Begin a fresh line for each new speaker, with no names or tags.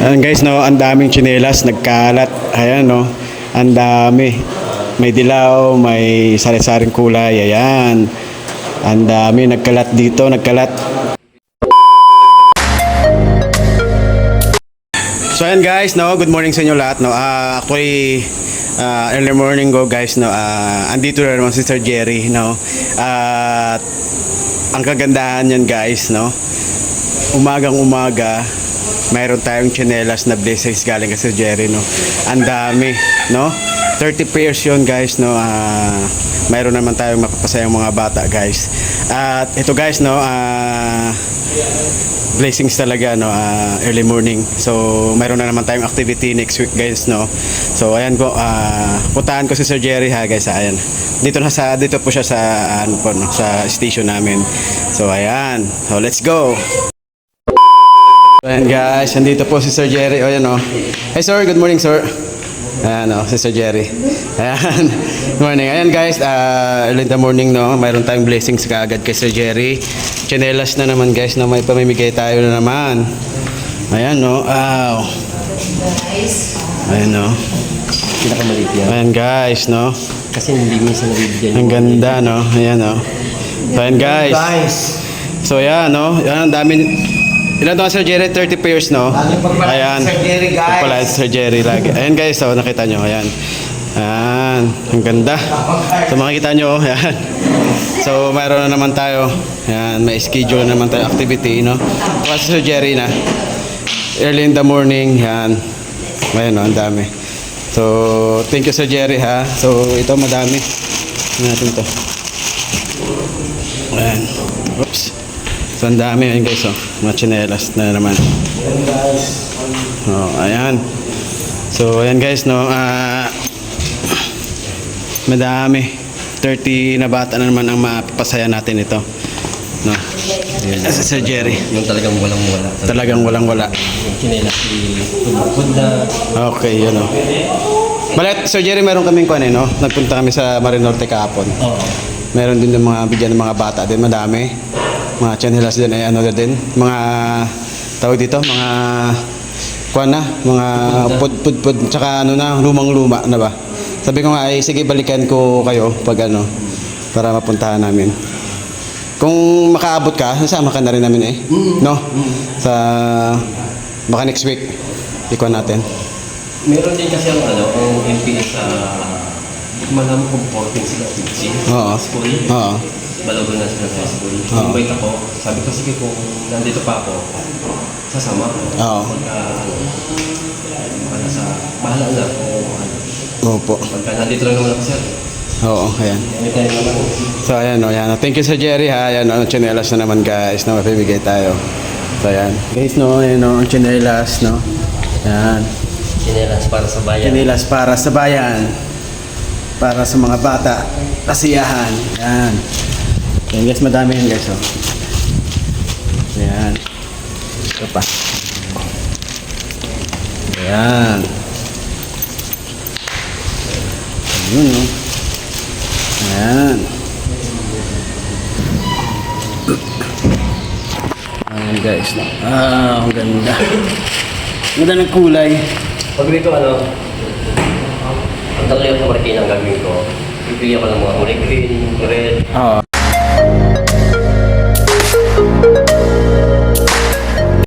Ayan guys, no, ang daming tsinelas nagkalat. Ayan, no. Ang dami. May dilaw, may sari-saring kulay. Ayan. Ang dami nagkalat dito, nagkalat. So ayan guys, no, good morning sa inyo lahat, no. Ako'y early morning go guys, no. Andito na naman si Sir Jerry, no. At ang kagandahan yan guys, no. Umagang umaga, mayroon tayong tsinelas na blessings galing kay Sir Jerry, no. Ang dami, no. 30 pairs yun guys, no. Mayroon naman tayong mapapasayang mga bata guys. At ito guys, no, blessings talaga, no, early morning. So mayroon na naman tayong activity next week guys, no. So ayan po, puntahan ko si Sir Jerry ha guys. Ayan, dito po siya sa ano po, no, sa station namin. So ayan, so let's go. So ayan guys, andito po si Sir Jerry. O ayan, no. Hey sir, good morning sir. Ayan, no, si Sir Jerry. Ayan, good morning. Ayan guys, early in the morning, no, mayroon tayong blessings kaagad kay Sir Jerry. Tsinelas na naman guys, no, may pamimigay tayo na naman. Ayan, no, wow. Ayan, no.
Pinakamaliit yan.
Ayan guys, no.
Kasi hindi minsan nabibigyan.
Ang ganda, no. Ayan, no. So ayan guys. So ayan, no. Ayan, ang dami. Ilan to Sir Jerry? 30 pairs, no? Ayan.
Sir Jerry, guys.
Pagpala Sir Jerry lagi. Ayan guys, so nakita nyo. Ayan. Ayan. Ang ganda. So makikita nyo. Ayan. So mayroon na naman tayo. Ayan. May schedule na naman tayo activity, no? Kasi Sir Jerry na. Early in the morning. Ayan. Ayan, no? Ang dami. So thank you Sir Jerry, ha. So ito madami. Ano natin to? Ayan. Oops. So ang dami yun guys, oh. Mga tsinelas na naman. Oh, ayan. So ayan guys, no. Madami. 30 na bata na naman ang mapapasaya natin ito. No. Ayan. Si Sir Jerry.
Yung talagang walang-wala.
Talagang walang-wala.
Yung chinelas tubukod na.
Okay, yun, oh. Balit, Sir Jerry, meron kaming kuwan, no? Nagpunta kami sa Marinorte kahapon.
Oo.
Meron din ng mga bigyan ng mga bata din, madami. Mga tsinelas din, ay ano din. Mga tawag dito, mga kuwan na, mga pud, tsaka ano na, lumang-luma na ba. Sabi ko nga, ay sige balikan ko kayo pag ano, para mapuntahan namin. Kung makaabot ka, nasama ka na rin namin eh. No? Sa, baka next week, ikuan natin.
Meron din kasi ang ano, ang MPS sa malaman kung 14 sila 15.
Oo.
School.
Oo.
Balogan na sila sa school. Invite ako. Sabi ko, sige kung nandito pa ako, sasama ako.
Oo.
Pagka, ano, sa, bahala na ako.
Opo.
Pagka nandito lang naman ako sir.
Oo, ayan.
Anytime naman.
So ayan, no, ayan. Thank you Sir Jerry, ha. Ayan, no, tsinelas na naman guys, na mapibigay tayo. So ayan. Guys, no, ayan, no, ang tsinelas, no. Ayan.
Chinelas para sa bayan.
Tsinelas para sa bayan. Para sa mga bata. Kasiyahan. Ayan. Ayan guys, madami yan guys, oh. Ayan. Ito pa. Ayan. Ayun, no. Ayan. Ayan guys, no. Ang ganda. Ganda ng kulay.
Pag dito ano, ang talagang kamartin ang gagawin ko, pipili ako ng mga kulay green, red,
Oo.